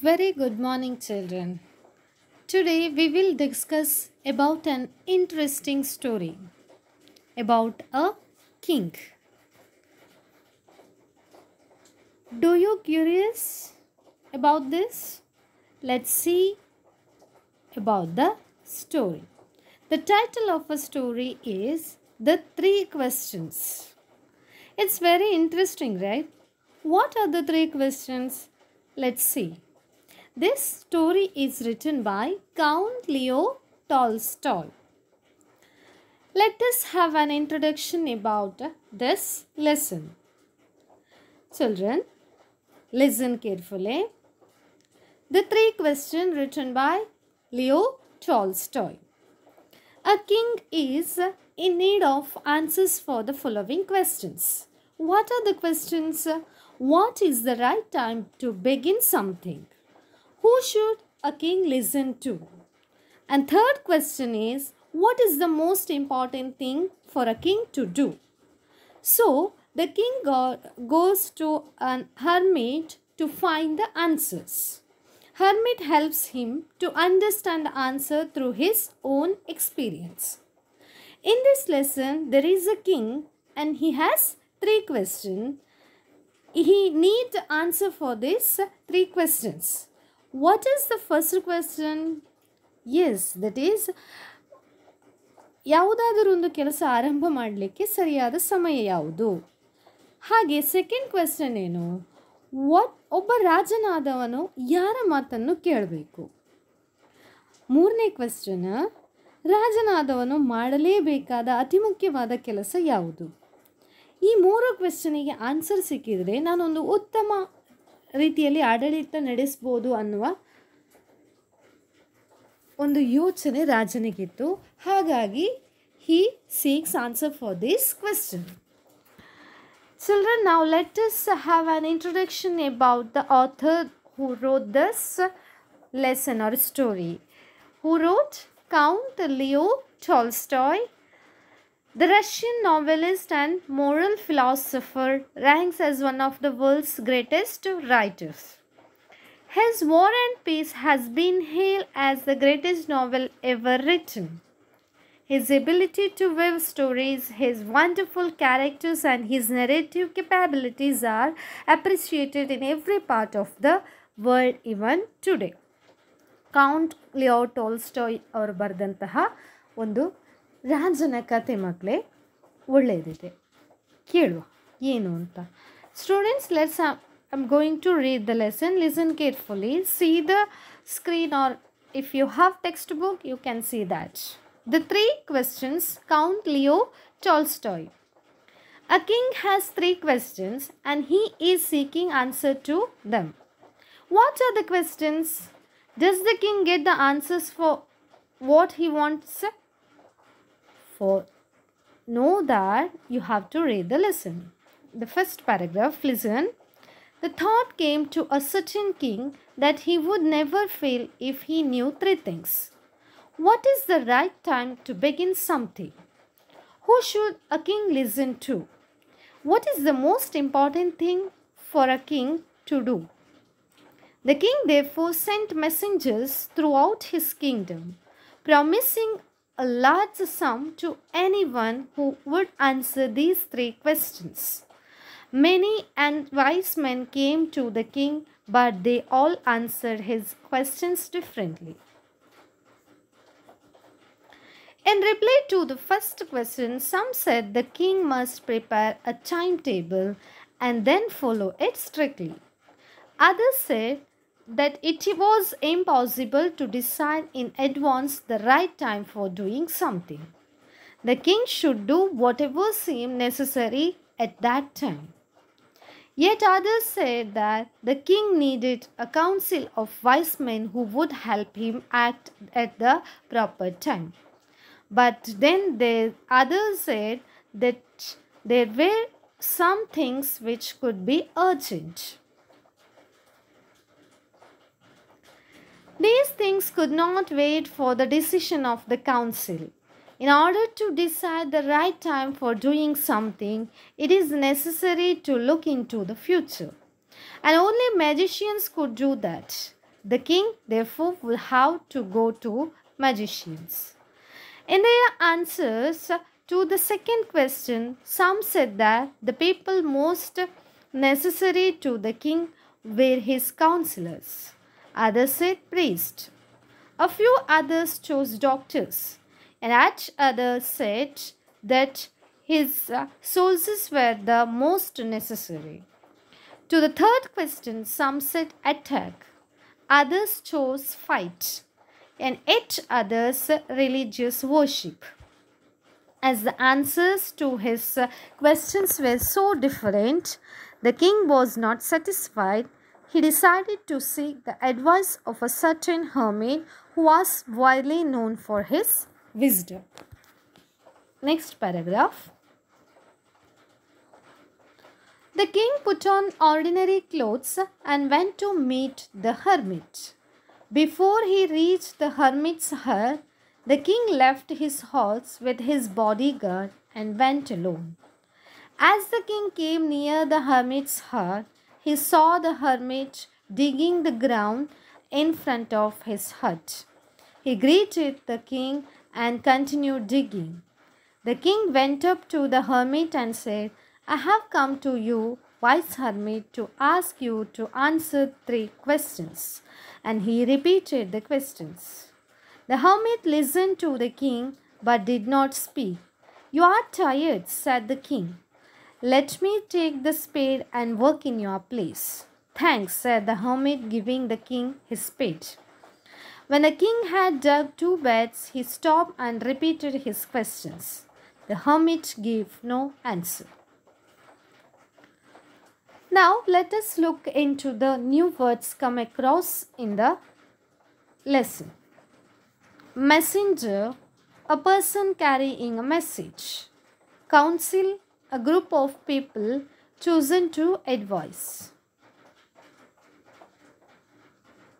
Very good morning, children. Today we will discuss about an interesting story about a king. Do you curious about this? Let's see about the story. The title of a story is The Three Questions. It's very interesting, right? What are the three questions? Let's see. This story is written by Count Leo Tolstoy. Let us have an introduction about this lesson. Children, listen carefully. The three questions written by Leo Tolstoy. A king is in need of answers for the following questions. What are the questions? What is the right time to begin something? Who should a king listen to? And third question is, what is the most important thing for a king to do? So, the king goes to an hermit to find the answers. Hermit helps him to understand the answer through his own experience. In this lesson, there is a king and he has three questions. He needs to answer for these three questions. What is the first question? Yes, that is ಯಾವುದಾದರೂ ಒಂದು ಕೆಲಸ ಆರಂಭ ಮಾಡಲಿಕ್ಕೆ ಸರಿಯಾದ ಸಮಯ ಯಾವುದು? ಹಾಗೆ second question ಏನು? ಒಬ್ಬ ರಾಜನಾದವನು ಯಾರ ಮಾತನ್ನು ಕೇಳಬೇಕು? ಮೂರನೇ ಕ್ವೆಶ್ಚನ್, ರಾಜನಾದವನು ಮಾಡಲೇಬೇಕಾದ ಅತಿ ಮುಖ್ಯವಾದ ಕೆಲಸ ಯಾವುದು? ಈ ಮೂರು ಕ್ವೆಶ್ಚನಿಗೆ ಆನ್ಸರ್ ಸಿಕ್ಕಿದರೆ ನಾನೊಂದು ಉತ್ತಮ ರೀತಿಯಲ್ಲಿ ಆಡಳಿತ ನಡೆಸ್ಬೋದು ಅನ್ನುವ ಒಂದು ಯೋಚನೆ ರಾಜನಿಗಿತ್ತು. ಹಾಗಾಗಿ he seeks answer for this question. Children, now let us have an introduction about the author who wrote this lesson or story. Who wrote? Count Leo Tolstoy. The Russian novelist and moral philosopher ranks as one of the world's greatest writers. His War and Peace has been hailed as the greatest novel ever written. His ability to weave stories, his wonderful characters and his narrative capabilities are appreciated in every part of the world even today. Count Leo Tolstoy ಅವರು ಬರೆದಂತಹ ಒಂದು ರಾಜನ ಕಥೆ ಮಕ್ಕಳೇ ಒಳ್ಳೆಯದಿದೆ. ಕೇಳುವ ಏನು ಅಂತ. Students, I'm going to read the lesson. Listen carefully. See the screen, or if you have textbook, you can see that. The three questions, Count Leo Tolstoy. A king has three questions and he is seeking answer to them. What are the questions? Does the king get the answers for what he wants? For know that, you have to read the lesson. The first paragraph, listen. The thought came to a certain king that he would never fail if he knew three things. What is the right time to begin something? Who should a king listen to? What is the most important thing for a king to do? The king therefore sent messengers throughout his kingdom, promising a large sum to anyone who would answer these three questions. Many and wise men came to the king, but they all answered his questions differently. In reply to the first question, some said the king must prepare a timetable and then follow it strictly. Others said that it was impossible to decide in advance the right time for doing something. The king should do whatever seemed necessary at that time. Yet others said that the king needed a council of wise men who would help him act at the proper time. But then others said that there were some things which could be urgent. These things could not wait for the decision of the council. In order to decide the right time for doing something, it is necessary to look into the future. And only magicians could do that. The king therefore will have to go to magicians. In their answers to the second question, some said that the people most necessary to the king were his counselors. Others said priests. A few others chose doctors, and yet others said that his soldiers were the most necessary. To the third question, some said attack, others chose fight, and yet others religious worship. As the answers to his questions were so different, the king was not satisfied. He decided to seek the advice of a certain hermit who was widely known for his wisdom. Next paragraph. The king put on ordinary clothes and went to meet the hermit. Before he reached the hermit's hut, the king left his horse with his bodyguard and went alone. As the king came near the hermit's hut, he saw the hermit digging the ground in front of his hut. He greeted the king and continued digging. The king went up to the hermit and said, I have come to you, wise hermit, to ask you to answer 3 questions. And he repeated the questions. The hermit listened to the king but did not speak. You are tired, said the king. Let me take the spade and work in your place. Thanks, said the hermit, giving the king his spade. When the king had dug 2 beds, he stopped and repeated his questions. The hermit gave no answer. Now let us look into the new words come across in the lesson. Messenger, a person carrying a message. Council, a group of people chosen to advise.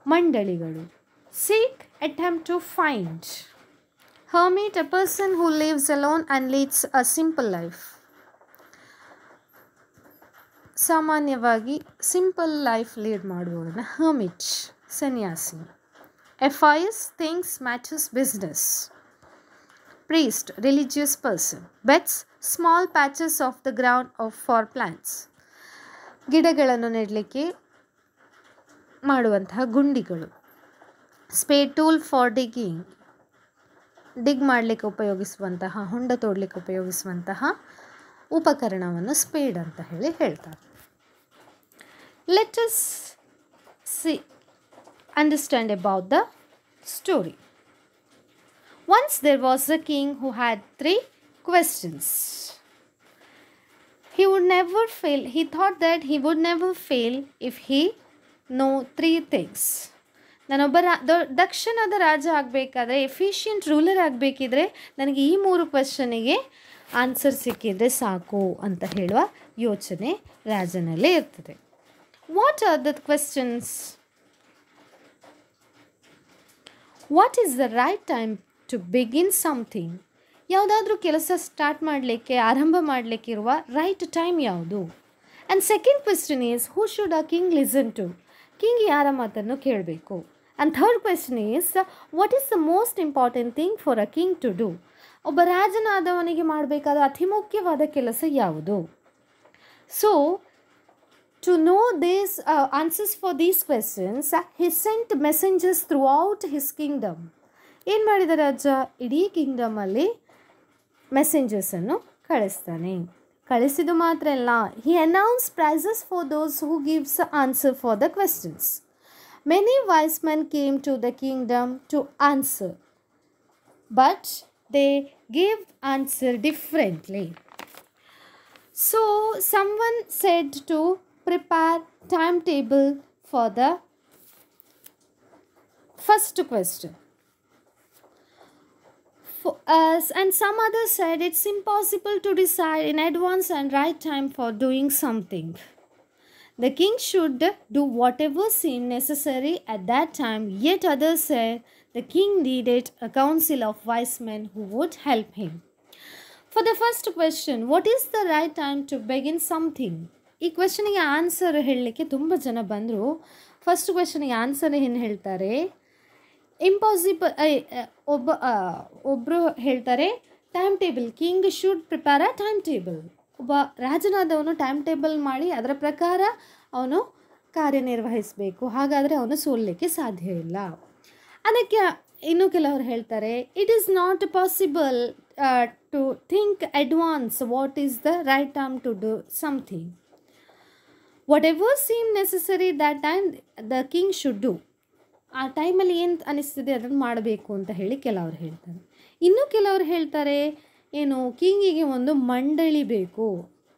Mandaligalu, seek, attempt to find. Hermit, a person who lives alone and leads a simple life. ಸಾಮಾನ್ಯವಾಗಿ simple life lead ಮಾಡುವವರನ್ನ hermit, ಸನ್ಯಾಸಿ. FIS, things, matters, business. Priest, religious person. Beds, small patches of the ground for plants. ಗಿಡಗಳನ್ನು ನೆಡಲಿಕ್ಕೆ ಮಾಡುವಂತಹ ಗುಂಡಿಗಳು. Speed, tool for digging, ಡಿಗ್ ಮಾಡಲಿಕ್ಕೆ ಉಪಯೋಗಿಸುವಂತಹ, ಹೊಂಡ ತೋಡಲಿಕ್ಕೆ ಉಪಯೋಗಿಸುವಂತಹ ಉಪಕರಣವನ್ನು speed ಅಂತ ಹೇಳ್ತಾರೆ. Let us understand about the story. Once there was a king who had 3 questions. He would never fail. He thought that he would never fail if he know 3 things. ನಾನೊಬ್ಬ ದಕ್ಷಿಣದ ರಾಜ ಆಗಬೇಕಾದ್ರೆ, ಎಫಿಷಿಯಂಟ್ ರೂಲರ್ ಆಗಬೇಕಿದ್ರೆ ನನಗೆ ಈ 3 ಕ್ವೆಶ್ಚನಿಗೆ answer ಸಿಕ್ಕಿದ್ರೆ ಸಾಕು ಅಂತ ಹೇಳುವ ಯೋಚನೆ ರಾಜನಲ್ಲೇ ಇರ್ತದೆ. What are the questions? What is the right time to begin something? ಯಾವುದಾದ್ರೂ ಕೆಲಸ ಸ್ಟಾರ್ಟ್ ಮಾಡಲಿಕ್ಕೆ, ಆರಂಭ ಮಾಡಲಿಕ್ಕಿರುವ ರೈಟ್ ಟೈಮ್ ಯಾವುದು? And second question is, who should a king listen to? King ಯಾರ ಮಾತನ್ನು ಕೇಳಬೇಕು? And third question is, what is the most important thing for a king to do? ಒಬ್ಬ ರಾಜನಾದವನಿಗೆ ಮಾಡಬೇಕಾದ ಅತಿ ಮುಖ್ಯವಾದ ಕೆಲಸ ಯಾವುದು? So to know these answers for these questions, he sent messengers throughout his kingdom. ಏನು ಮಾಡಿದ ರಾಜ? ಇಡೀ ಕಿಂಗ್ಡಮಲ್ಲಿ ಮೆಸೆಂಜರ್ಸನ್ನು ಕಳಿಸ್ತಾನೆ. ಕಳಿಸಿದ್ದು ಮಾತ್ರ ಅಲ್ಲ, he announced prizes for those who gives answer for the questions. Many wise men came to the kingdom to answer, but they gave answer differently. So someone said to prepare timetable for the first question. And some others said it's impossible to decide in advance and right time for doing something. The king should do whatever seemed necessary at that time. Yet others said the king needed a council of wise men who would help him. For the first question, what is the right time to begin something? ಈ ಕ್ವೆಶ್ಚನಿಗೆ answer ಹೇಳಲಿಕ್ಕೆ ತುಂಬ ಜನ ಬಂದರು. First ಕ್ವೆಶನ್ಗೆ answer ಏನು ಹೇಳ್ತಾರೆ, impossible. ಒಬ್ಬರು ಹೇಳ್ತಾರೆ time table, king should prepare a time table. ಒಬ್ಬ ರಾಜನಾದವನು ಟೈಮ್ ಟೇಬಲ್ ಮಾಡಿ ಅದರ ಪ್ರಕಾರ ಅವನು ಕಾರ್ಯನಿರ್ವಹಿಸಬೇಕು, ಹಾಗಾದರೆ ಅವನು ಸೋಲಲಿಕ್ಕೆ ಸಾಧ್ಯ ಇಲ್ಲ. ಅದಕ್ಕೆ ಇನ್ನು ಕೆಲವರು ಹೇಳ್ತಾರೆ, it is not possible to think advance what is the right time to do something. Whatever seem necessary that time the king should do. ಆ ಟೈಮಲ್ಲಿ ಏನು ಅನಿಸ್ತದೆ ಅದನ್ನು ಮಾಡಬೇಕು ಅಂತ ಹೇಳಿ ಕೆಲವರು ಹೇಳ್ತಾರೆ. ಇನ್ನು ಕೆಲವರು ಹೇಳ್ತಾರೆ, ಏನು ಕಿಂಗಿಗೆ ಒಂದು ಮಂಡಳಿ ಬೇಕು,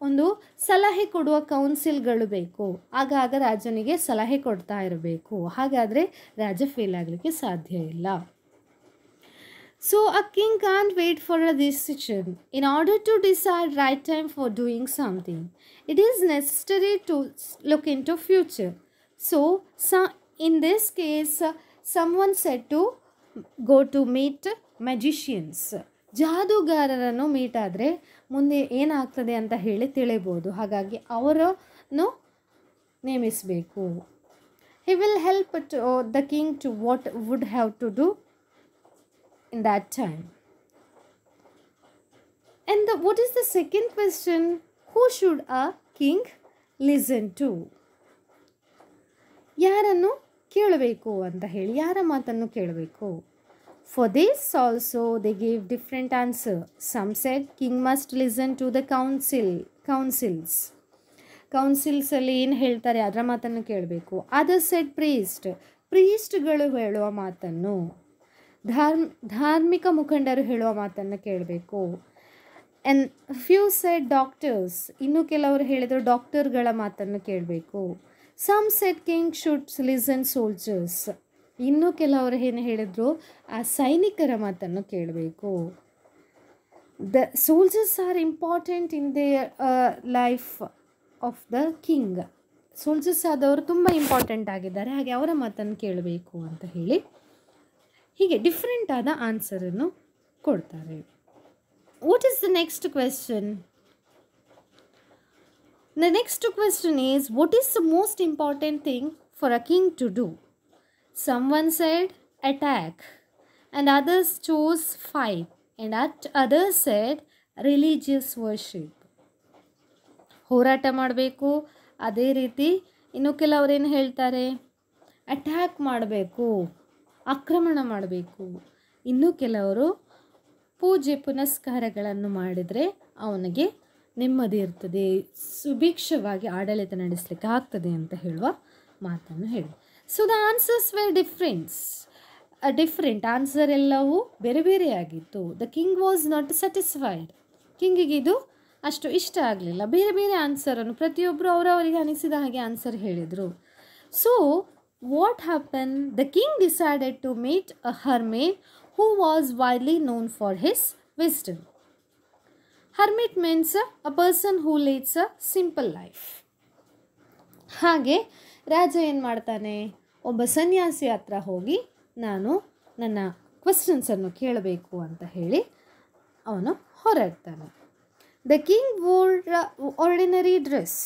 ಒಂದು ಸಲಹೆ ಕೊಡುವ ಕೌನ್ಸಿಲ್ಗಳು ಬೇಕು, ಆಗಾಗ ರಾಜನಿಗೆ ಸಲಹೆ ಕೊಡ್ತಾ ಇರಬೇಕು, ಹಾಗಾದರೆ ರಾಜ ಫೇಲ್ ಆಗಲಿಕ್ಕೆ ಸಾಧ್ಯ ಇಲ್ಲ. So a king can't wait for a decision in order to decide right time for doing something. It is necessary to look into future. So in this case someone said to go to meet magicians. ಜಾದೂಗಾರರನ್ನು meet ಆದರೆ ಮುಂದೆ ಏನಾಗ್ತದೆ ಅಂತ ಹೇಳಿ ತಿಳಿಬೋದು, ಹಾಗಾಗಿ ಅವರನ್ನು ನೇಮಿಸಬೇಕು. he will help the king to what would have to do in that time. And what is the second question? Who should a king listen to? ಯಾರನ್ನು ಕೇಳಬೇಕು ಅಂತ ಹೇಳಿ, ಯಾರ ಮಾತನ್ನು ಕೇಳಬೇಕು? For this also they gave different answer. Some said king must listen to the ಕೌನ್ಸಿಲ್ಸಲ್ಲಿ ಏನು ಹೇಳ್ತಾರೆ ಅದರ ಮಾತನ್ನು ಕೇಳಬೇಕು. ಅದರ್ ಸೆಡ್ ಪ್ರೀಸ್ಟ್ಗಳು ಹೇಳುವ ಮಾತನ್ನು, ಧಾರ್ಮಿಕ ಮುಖಂಡರು ಹೇಳುವ ಮಾತನ್ನು ಕೇಳಬೇಕು. ಆ್ಯಂಡ್ ಫ್ಯೂ ಸೆಡ್ ಡಾಕ್ಟರ್ಸ್, ಇನ್ನು ಕೆಲವರು ಹೇಳಿದರು ಡಾಕ್ಟರ್ಗಳ ಮಾತನ್ನು ಕೇಳಬೇಕು. Some said king should listen soldiers, ಇನ್ನು ಕೆಲವರು ಏನು ಹೇಳಿದರು ಆ ಸೈನಿಕರ ಮಾತನ್ನು ಕೇಳಬೇಕು. The soldiers are important in their life of the king. Soldiers ಆದವರು ತುಂಬ ಇಂಪಾರ್ಟೆಂಟ್ ಆಗಿದ್ದಾರೆ, ಹಾಗೆ ಅವರ ಮಾತನ್ನು ಕೇಳಬೇಕು ಅಂತ ಹೇಳಿ ಹೀಗೆ ಡಿಫ್ರೆಂಟ್ ಆದ ಆನ್ಸರನ್ನು ಕೊಡ್ತಾರೆ. What is the next question? The next question is, what is the most important thing for a king to do? Someone said attack, and others chose fight, and others said religious worship. ಹೋರಾಟ ಮಾಡಬೇಕು. ಅದೇ ರೀತಿ ಇನ್ನು ಕೆಲವರೇನು ಹೇಳ್ತಾರೆ, attack ಮಾಡಬೇಕು, ಆಕ್ರಮಣ ಮಾಡಬೇಕು. ಇನ್ನು ಕೆಲವರು ಪೂಜೆ ಪುನಸ್ಕಾರಗಳನ್ನು ಮಾಡಿದರೆ ಅವನಿಗೆ ನೆಮ್ಮದಿ ಇರ್ತದೆ, ಸುಭಿಕ್ಷವಾಗಿ ಆಡಳಿತ ನಡೆಸಲಿಕ್ಕೆ ಆಗ್ತದೆ ಅಂತ ಹೇಳುವ ಮಾತನ್ನು ಹೇಳಿ. So the answers were different answer ಎಲ್ಲವೂ ಬೇರೆ ಬೇರೆಯಾಗಿತ್ತು. The king was not satisfied. ಕಿಂಗಿಗೆ ಇದು ಅಷ್ಟು ಇಷ್ಟ ಆಗಲಿಲ್ಲ. ಬೇರೆ ಬೇರೆ ಆನ್ಸರನ್ನು ಪ್ರತಿಯೊಬ್ಬರು ಅವರವರಿಗೆ ಅನಿಸಿದ ಹಾಗೆ ಆನ್ಸರ್ ಹೇಳಿದರು. So what happen? The king decided to meet a hermit who was widely known for his wisdom. Hermit means a person who leads a simple life. ಹಾಗೆ ರಾಜ ಏನು ಮಾಡ್ತಾನೆ, ಒಬ್ಬ ಸನ್ಯಾಸಿ ಹತ್ರ ಹೋಗಿ ನಾನು ನನ್ನ ಕ್ವೆಶ್ಚನ್ಸನ್ನು ಕೇಳಬೇಕು ಅಂತ ಹೇಳಿ ಅವನು ಹೊರಡ್ತಾನೆ. The king wore ordinary dress.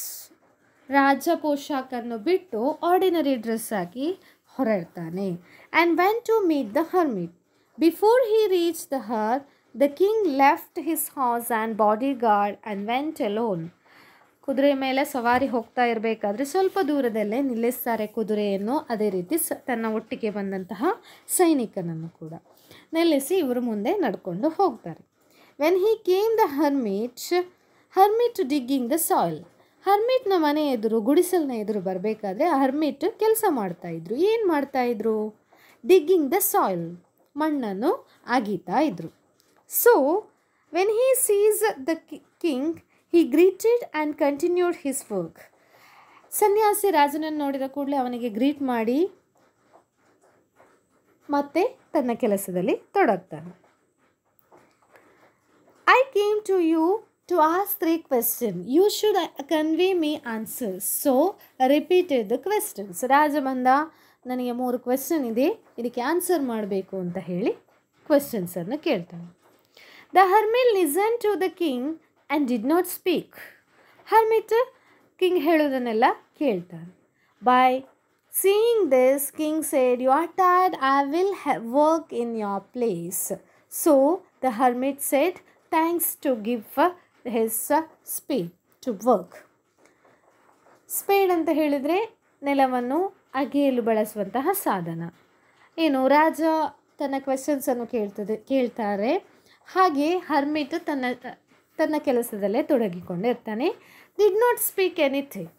ರಾಜ ಪೋಷಾಕನ್ನು ಬಿಟ್ಟು ಆರ್ಡಿನರಿ ಡ್ರೆಸ್ ಹಾಕಿ ಹೊರಡ್ತಾನೆ. And went to meet the hermit. Before he reach the her, the king left his horse and bodyguard and went alone. ಕುದುರೆ ಮೇಲೆ ಸವಾರಿ ಹೋಗ್ತಾ ಇರಬೇಕಾದ್ರೆ ಸ್ವಲ್ಪ ದೂರದಲ್ಲೇ ನಿಲ್ಲಿಸ್ತಾರೆ ಕುದುರೆಯನ್ನು. ಅದೇ ರೀತಿ ತನ್ನ ಒಟ್ಟಿಗೆ ಬಂದಂತಹ ಸೈನಿಕನನ್ನು ಕೂಡ ನಿಲ್ಲಿಸಿ ಇವರು ಮುಂದೆ ನಡ್ಕೊಂಡು ಹೋಗ್ತಾರೆ. When he came the hermit digging the soil. ಹರ್ಮಿಟ್ನ ಮನೆ ಎದುರು, ಗುಡಿಸಲ್ನ ಎದುರು ಬರಬೇಕಾದ್ರೆ ಆ ಹರ್ಮಿಟ್ ಕೆಲಸ ಮಾಡ್ತಾಯಿದ್ರು. ಏನು ಮಾಡ್ತಾಯಿದ್ರು? ಡಿಗ್ಗಿಂಗ್ ದ ಸಾಯಿಲ್, ಮಣ್ಣನ್ನು ಅಗೀತಾ ಇದ್ರು. So, when he sees the king, he greeted and continued his work. ಸನ್ಯಾಸಿ ರಾಜನನ್ನು ನೋಡಿದ ಕೂಡಲೇ ಅವನಿಗೆ ಗ್ರೀಟ್ ಮಾಡಿ ಮತ್ತೆ ತನ್ನ ಕೆಲಸದಲ್ಲಿ ತೊಡಗ್ತಾನೆ. I came to you to ask 3 questions. You should convey me answers. So, repeated the questions. ರಾಜ ಬಂದ, ನನಗೆ 3 ಕ್ವೆಶ್ಚನ್ ಇದೆ, ಇದಕ್ಕೆ ಆನ್ಸರ್ ಮಾಡಬೇಕು ಅಂತ ಹೇಳಿ ಕ್ವೆಶ್ಚನ್ಸನ್ನು ಕೇಳ್ತಾನೆ. The hermit listened to the king and did not speak. Hermit king ಹೇಳೋದನ್ನೆಲ್ಲ ಕೇಳ್ತಾನೆ. By Seeing this, king said, "You are tired, I will work in your place." So the hermit said thanks to give his spade to work. Speed ಅಂತ ಹೇಳಿದರೆ ನೆಲವನ್ನು ಅಗೆಯಲು ಬಳಸುವಂತಹ ಸಾಧನ. ಏನು, ರಾಜ ತನ್ನ ಕ್ವೆಶನ್ಸನ್ನು ಕೇಳ್ತಾರೆ, ಹಾಗೆ ಹರ್ಮಿಟ್ ತನ್ನ ಕೆಲಸದಲ್ಲೇ ತೊಡಗಿಕೊಂಡಿರ್ತಾನೆ. Did not speak anything.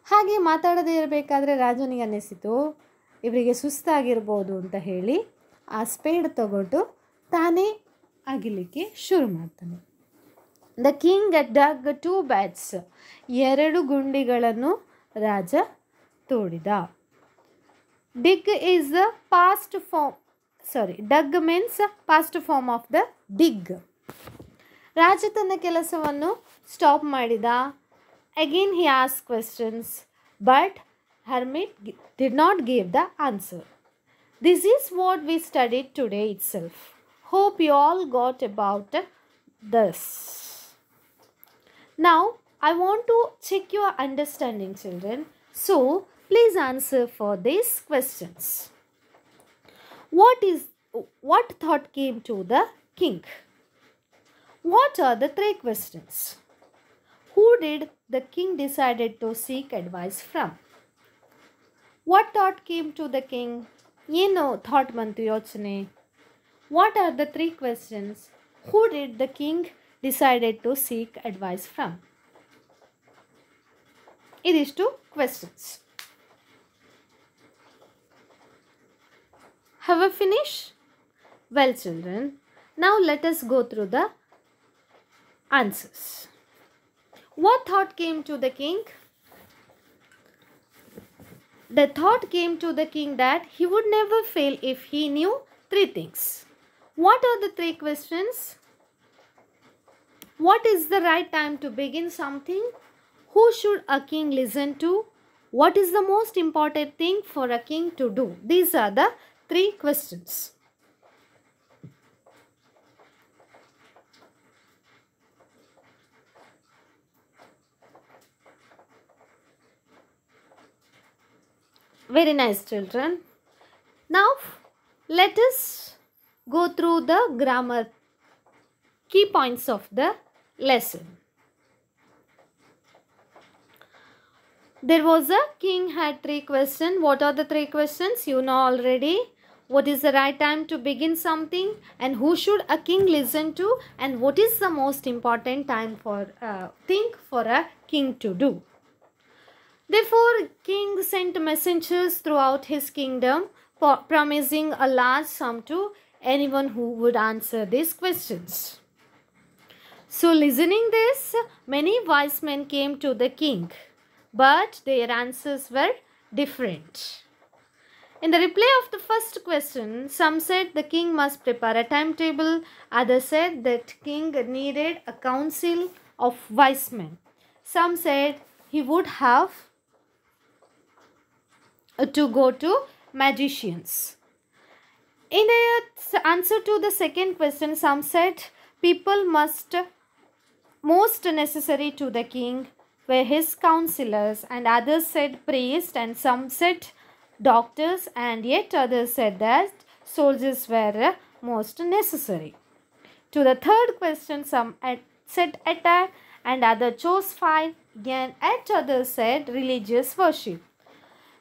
ಹಾಗೆ ಮಾತಾಡದೇ ಇರಬೇಕಾದ್ರೆ ರಾಜನಿಗೆ ಅನ್ನಿಸಿತು ಇವರಿಗೆ ಸುಸ್ತಾಗಿರ್ಬೋದು ಅಂತ ಹೇಳಿ ಆ ಸ್ಪೇಡ್ ತಗೊಂಡು ತಾನೇ ಅಗಿಲಿಕ್ಕೆ ಶುರು ಮಾಡ್ತಾನೆ. The king ಡಗ್ 2 beds. 2 ಗುಂಡಿಗಳನ್ನು ರಾಜ ತೋಡಿದ. Dig is the past form, dug means past form of the dig. ರಾಜ ತನ್ನ ಕೆಲಸವನ್ನು ಸ್ಟಾಪ್ ಮಾಡಿದ. Again he ask questions, but hermit did not give the answer. This is what we studied today itself. Hope you all got about this. Now I want to check your understanding, children. So please answer for these questions. What thought came to the king? What are the 3 questions? Who did the king decided to seek advice from? What thought came to the king? ಏನು thought ಬಂತು, ಯೋಚನೆ? What are the 3 questions? Who did the king decided to seek advice from? ಇದಿಷ್ಟು questions. Have we finished? Well, children, now let us go through the answers. What thought came to the king? The thought came to the king that he would never fail if he knew 3 things. What are the 3 questions? What is the right time to begin something? Who should a king listen to? What is the most important thing for a king to do? These are the 3 questions. Very nice, children. Now let us go through the grammar key points of the lesson. There was a king had 3 questions. What are the 3 questions? You know already. What is the right time to begin something, and who should a king listen to, and what is the most important time for thing for a king to do. Therefore, king sent messengers throughout his kingdom, promising a large sum to anyone who would answer these questions. So, listening this, many wise men came to the king, but their answers were different. In the reply of the first question, some said the king must prepare a timetable. Others said that king needed a council of wise men. Some said he would have to go to magicians. In the answer to the second question, some said people most necessary to the king were his counselors, and others said priests, and some said doctors, and yet others said that soldiers were most necessary. To the third question, some said attack, and others chose fire, again and others said religious worship.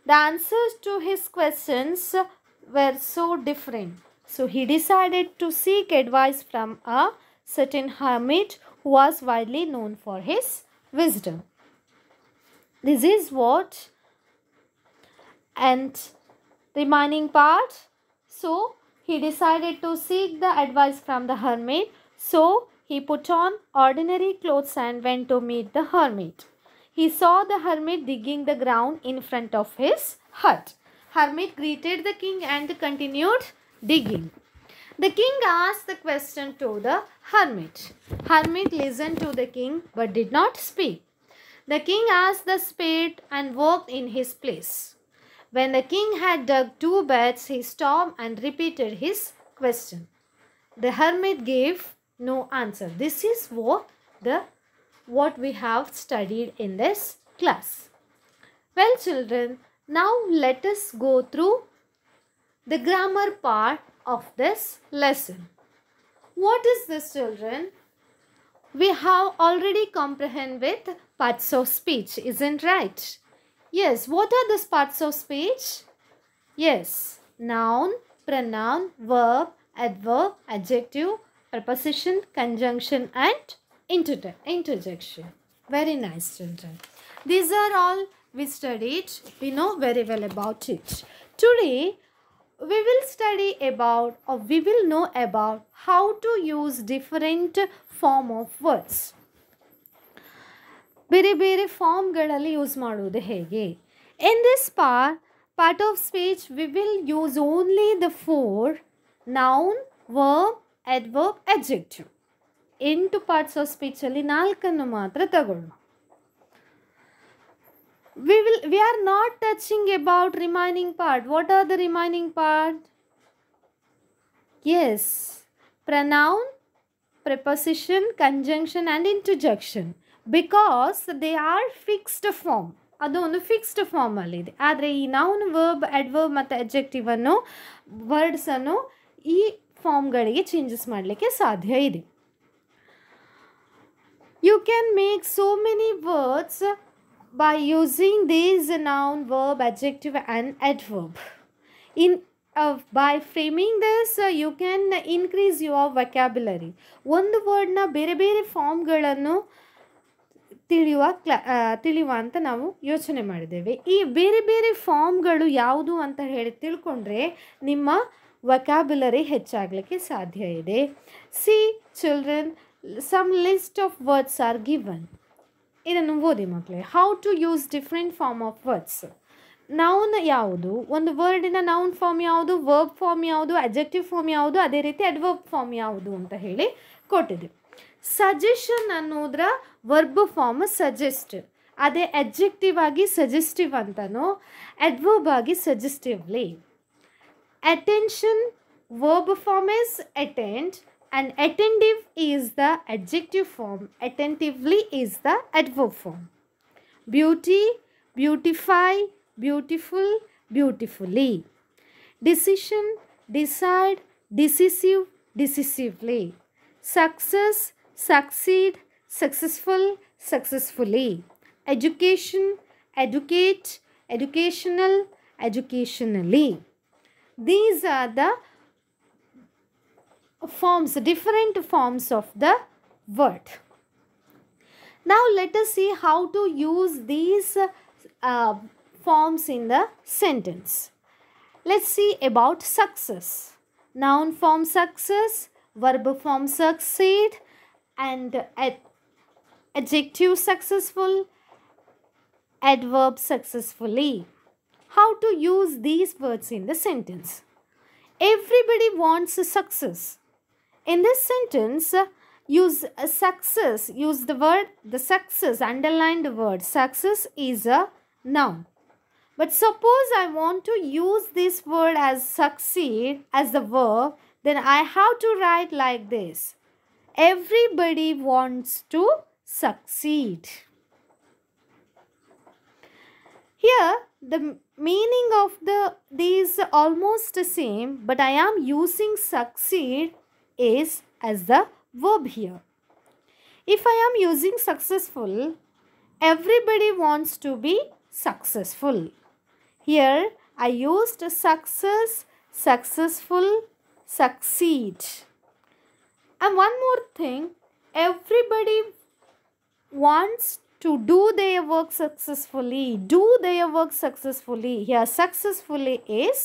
The answers to his questions were so different. So he decided to seek advice from a certain hermit who was widely known for his wisdom. This is what, and remaining part. So he decided to seek the advice from the hermit. So he put on ordinary clothes and went to meet the hermit. He saw the hermit digging the ground in front of his hut. Hermit greeted the king and continued digging. The king asked the question to the hermit. Hermit listened to the king but did not speak. The king asked the spade and walked in his place. When the king had dug 2 beds, he stopped and repeated his question. The hermit gave no answer. This is what we have studied in this class. Well, children, Now let us go through the grammar part of this lesson. What is this, children? We have already comprehended with parts of speech, isn't right? Yes, what are these parts of speech? Yes, noun, pronoun, verb, adverb, adjective, preposition, conjunction and interjection. Very nice, children. These are all we studied. We know very well about it. Today, we will study about, or we will know about, how to use different form of words. ಬೇರೆ ಬೇರೆ ಫಾರ್ಮ್ಗಳಲ್ಲಿ use ಮಾಡುವುದು ಹೇಗೆ? In this part of speech, we will use only the 4 noun, verb, adverb, adjective. 8 parts of speech ಅಲ್ಲಿ 4 ಮಾತ್ರ ತಗೊಳ್ಳೋಣ. We are not touching about remaining part. What are the remaining part? Yes, pronoun, preposition, conjunction and interjection, because they are fixed form. ಅದು ಒಂದು fixed ಫಾರ್ಮಲ್ಲಿದೆ. ಆದರೆ ಈ noun, verb, adverb ಮತ್ತು adjective ಅನ್ನು ವರ್ಡ್ಸನ್ನು ಈ ಫಾರ್ಮ್ಗಳಿಗೆ ಚೇಂಜಸ್ ಮಾಡಲಿಕ್ಕೆ ಸಾಧ್ಯ ಇದೆ. You can make so many words by using these noun, verb, adjective and adverb. By framing this, you can increase your vocabulary. ಒಂದು ವರ್ಡ್ನ ಬೇರೆ ಬೇರೆ ಫಾರ್ಮ್ಗಳನ್ನು ತಿಳಿಯುವ ಅಂತ ನಾವು ಯೋಚನೆ ಮಾಡಿದ್ದೇವೆ. ಈ ಬೇರೆ ಬೇರೆ ಫಾರ್ಮ್ಗಳು ಯಾವುದು ಅಂತ ಹೇಳಿ ತಿಳ್ಕೊಂಡ್ರೆ ನಿಮ್ಮ ವೊಕ್ಯಾಬ್ಯುಲರಿ ಹೆಚ್ಚಾಗಲಿಕ್ಕೆ ಸಾಧ್ಯ ಇದೆ. See children, some list of words are given. ಇದನ್ನು ಓದಿ ಮಕ್ಕಳೇ. How to use different form of words. Noun ಯಾವುದು, ಒಂದು ವರ್ಡಿನ ನೌನ್ ಫಾರ್ಮ್ ಯಾವುದು, ವರ್ಬ್ ಫಾರ್ಮ್ ಯಾವುದು, ಅಡ್ಜೆಕ್ಟಿವ್ ಫಾರ್ಮ್ ಯಾವುದು, ಅದೇ ರೀತಿ ಅಡ್ವರ್ಬ್ ಫಾರ್ಮ್ ಯಾವುದು ಅಂತ ಹೇಳಿ ಕೊಟ್ಟಿದೆ. ಸಜೆಷನ್ ಅನ್ನೋದ್ರ ವರ್ಬ್ ಫಾರ್ಮ್ ಸಜೆಸ್ಟ್, ಅದೇ ಅಡ್ಜೆಕ್ಟಿವ್ ಆಗಿ ಸಜೆಸ್ಟಿವ್ ಅಂತನೋ, ಅಡ್ವರ್ಬ್ ಆಗಿ suggestively. Attention verb form is attend and attentive is the adjective form, attentively is the adverb form. Beauty, beautify, beautiful, beautifully. Decision, decide, decisive, decisively. Success, succeed, successful, successfully. Education, educate, educational, educationally. These are the forms, different forms of the word. Now let us see how to use these forms in the sentence. Let's see about success. Noun form success, verb form succeed and adjective successful, adverb successfully. How to use these words in the sentence? Everybody wants success. In this sentence, use success, use the word, the success, underlined word. Success is a noun. But suppose I want to use this word as succeed as the verb, then I have to write like this. Everybody wants to succeed. Here, the meaning of these almost the same, but I am using succeed is as the verb here. If I am using successful, everybody wants to be successful. Here I used success, successful, succeed. And one more thing, everybody wants to do their work successfully. Do their work successfully. Here successfully is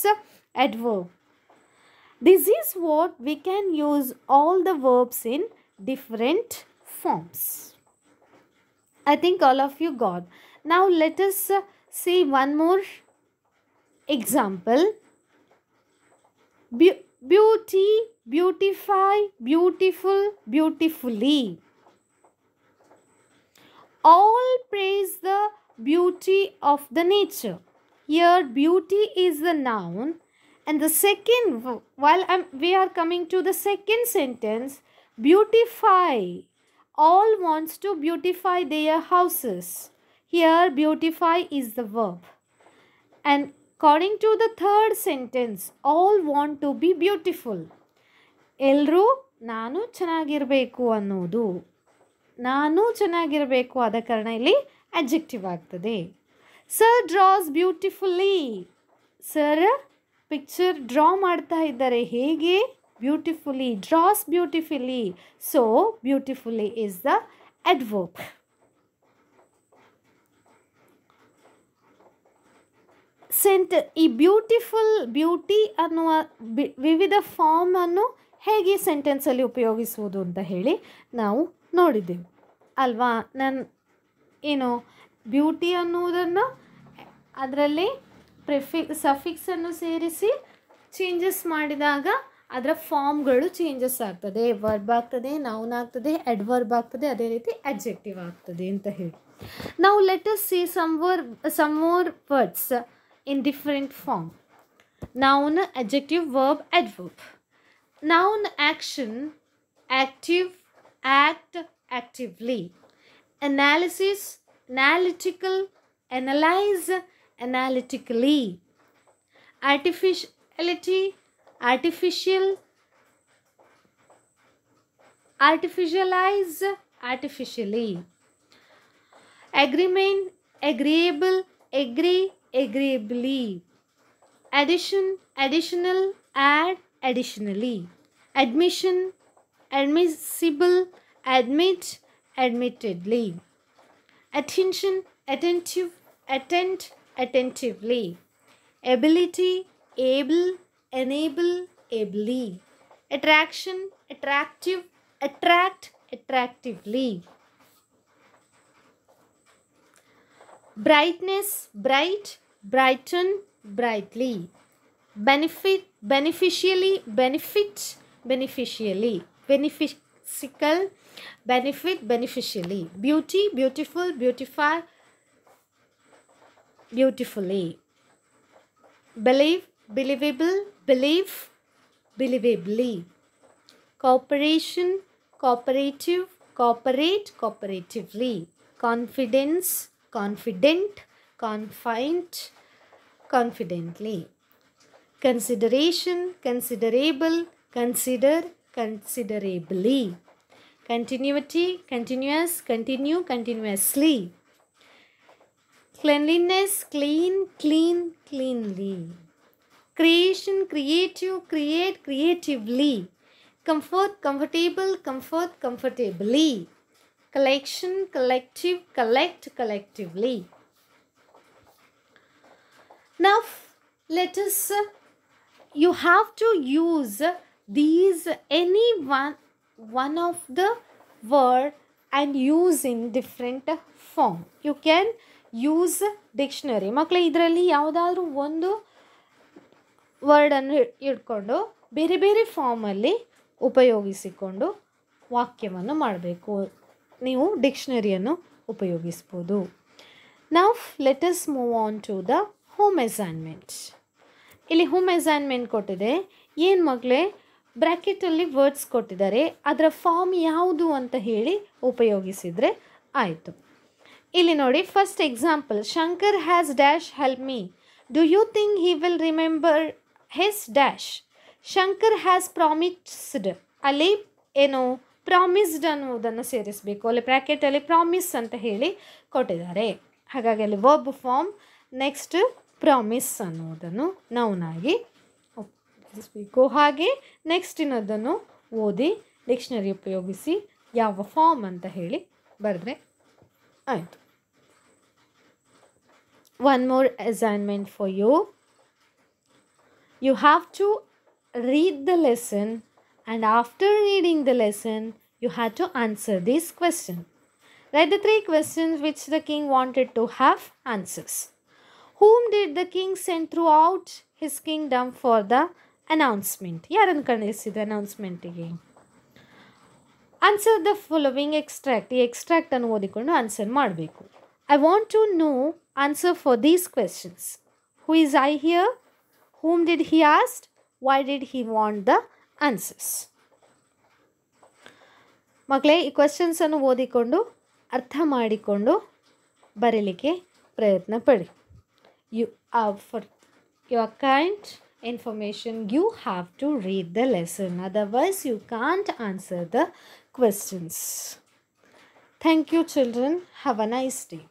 adverb. This is what we can use all the verbs in different forms. I think all of you got. Now let us see one more example. Beauty, beautify, beautiful, beautifully. All praise the beauty of the nature. Here beauty is the noun. And the second, while we are coming to the second sentence, beautify. All wants to beautify their houses. Here beautify is the verb. And according to the third sentence, all want to be beautiful. ಎಲ್ಲರೂ ನಾನು ಚೆನ್ನಾಗಿರಬೇಕು ಅನ್ನೋದು, ನಾನು ಚೆನ್ನಾಗಿರಬೇಕು ಆದ ಕಾರಣ ಇಲ್ಲಿ adjective ಆಗ್ತದೆ. Sir draws beautifully. Sir picture draw ಮಾಡ್ತಾ ಇದ್ದಾರೆ. ಹೇಗೆ? Beautifully. Draws beautifully. So beautifully is the adverb. ಈ ಬ್ಯೂಟಿಫುಲ್, ಬ್ಯೂಟಿ ಅನ್ನುವ ವಿವಿಧ ಫಾರ್ಮನ್ನು ಹೇಗೆ ಸೆಂಟೆನ್ಸಲ್ಲಿ ಉಪಯೋಗಿಸುವುದು ಅಂತ ಹೇಳಿ ನಾವು ನೋಡಿದ್ದೆವು ಅಲ್ವಾ. ಏನು ಬ್ಯೂಟಿ ಅನ್ನುವುದನ್ನು ಅದರಲ್ಲಿ ಸಫಿಕ್ಸನ್ನು ಸೇರಿಸಿ ಚೇಂಜಸ್ ಮಾಡಿದಾಗ ಅದರ ಫಾರ್ಮ್ಗಳು ಚೇಂಜಸ್ ಆಗ್ತದೆ. ವರ್ಬ್ ಆಗ್ತದೆ, ನೌನ್ ಆಗ್ತದೆ, ಅಡ್ವರ್ಬ್ ಆಗ್ತದೆ, ಅದೇ ರೀತಿ ಅಡ್ಜೆಕ್ಟಿವ್ ಆಗ್ತದೆ ಅಂತ ಹೇಳಿ. ನಾವು let us see some more words in different form. Noun, adjective, verb, adverb. Noun, action, active, act, actively. Analysis, analytical, analyze, analytically. Artificiality, artificial, artificialize, artificially. Agreement, agreeable, agree, agreeably. Addition, additional, add, additionally. Admission, admissible, admit, admittedly. Attention, attentive, attend, attentively. Ability, able, enable, ably. Attraction, attractive, attract, attractively. Brightness, bright, brighten, brightly. Benefit, beneficially, benefit, beneficially. Beneficial, benefit, beneficially. Beauty, beautiful, beautify, beautifully. Believe, believable, believe, believably. Cooperation, cooperative, cooperate, cooperatively. Confidence, confident, confined, confidently. Consideration, considerable, consider, considerably. Continuity, continuous, continue, continuously. Cleanliness, clean, clean, cleanly. Creation, creative, create, creatively. Comfort, comfortable, comfort, comfortably. Collection, collective, collect, collectively. Now let us you have to use these any one of the word and use in different form. You can use dictionary. ಮಕ್ಕಳೇ ಇದರಲ್ಲಿ ಯಾವುದಾದ್ರೂ ಒಂದು ವರ್ಡನ್ನು ಇಟ್ಕೊಂಡು ಬೇರೆ ಬೇರೆ ಫಾರ್ಮಲ್ಲಿ ಉಪಯೋಗಿಸಿಕೊಂಡು ವಾಕ್ಯವನ್ನು ಮಾಡಬೇಕು. ನೀವು ಡಿಕ್ಷನರಿಯನ್ನು ಉಪಯೋಗಿಸ್ಬೋದು. Now let us move on to the home assignment. ಇಲ್ಲಿ ಹೋಮ್ ಅಸೈನ್ಮೆಂಟ್ ಕೊಟ್ಟಿದೆ. ಏನು ಮಕ್ಕಳೇ, ಬ್ರ್ಯಾಕೆಟಲ್ಲಿ ವರ್ಡ್ಸ್ ಕೊಟ್ಟಿದ್ದಾರೆ, ಅದರ ಫಾರ್ಮ್ ಯಾವುದು ಅಂತ ಹೇಳಿ ಉಪಯೋಗಿಸಿದರೆ ಆಯಿತು. ಇಲ್ಲಿ ನೋಡಿ, first example, Shankar has dash help me. Do you think he will remember his dash? Shankar has promised. ಅಲ್ಲಿ ಏನು ಪ್ರಾಮಿಸ್ಡ್ ಅನ್ನುವುದನ್ನು ಸೇರಿಸಬೇಕು. ಅಲ್ಲಿ ಬ್ರ್ಯಾಕೆಟಲ್ಲಿ ಪ್ರಾಮಿಸ್ ಅಂತ ಹೇಳಿ ಕೊಟ್ಟಿದ್ದಾರೆ. ಹಾಗಾಗಿ ಅಲ್ಲಿ ವರ್ಬ್ ಫಾರ್ಮ್, ನೆಕ್ಸ್ಟ್ ಪ್ರಾಮಿಸ್ ಅನ್ನುವುದನ್ನು ನೌನಾಗಿ ಉಪಯೋಗಿಸಬೇಕು. ಹಾಗೆ ನೆಕ್ಸ್ಟ್ ಇನ್ನೊಂದನ್ನು ಓದಿ ಡಿಕ್ಷನರಿ ಉಪಯೋಗಿಸಿ ಯಾವ ಫಾರ್ಮ್ ಅಂತ ಹೇಳಿ ಬರೆದ್ರೆ ಆಯಿತು. One more assignment for you. You have to read the lesson, and after reading the lesson you have to answer this question. Write the 3 questions which the king wanted to have answers. Whom did the king send throughout his kingdom for the announcement? ಯಾರನ್ನು ಕಳಿಸಿದ ಅನೌನ್ಸ್ಮೆಂಟಿಗೆ? Answer the following extract. ಈ ಎಕ್ಸ್ಟ್ರಾಕ್ಟನ್ನು ಓದಿಕೊಂಡು answer ಮಾಡಬೇಕು. I want to know answer for these questions. Who is I here? whom did he ask? why did he want the answers? ಮಕ್ಕಳೇ, ಈ ಕ್ವೆಶನ್ಸನ್ನು ಓದಿಕೊಂಡು ಅರ್ಥ ಮಾಡಿಕೊಂಡು ಬರೀಲಿಕ್ಕೆ ಪ್ರಯತ್ನ ಪಡಿ. For your kind information, you have to read the lesson. Otherwise, you can't answer the questions. Thank you, children. Have a nice day.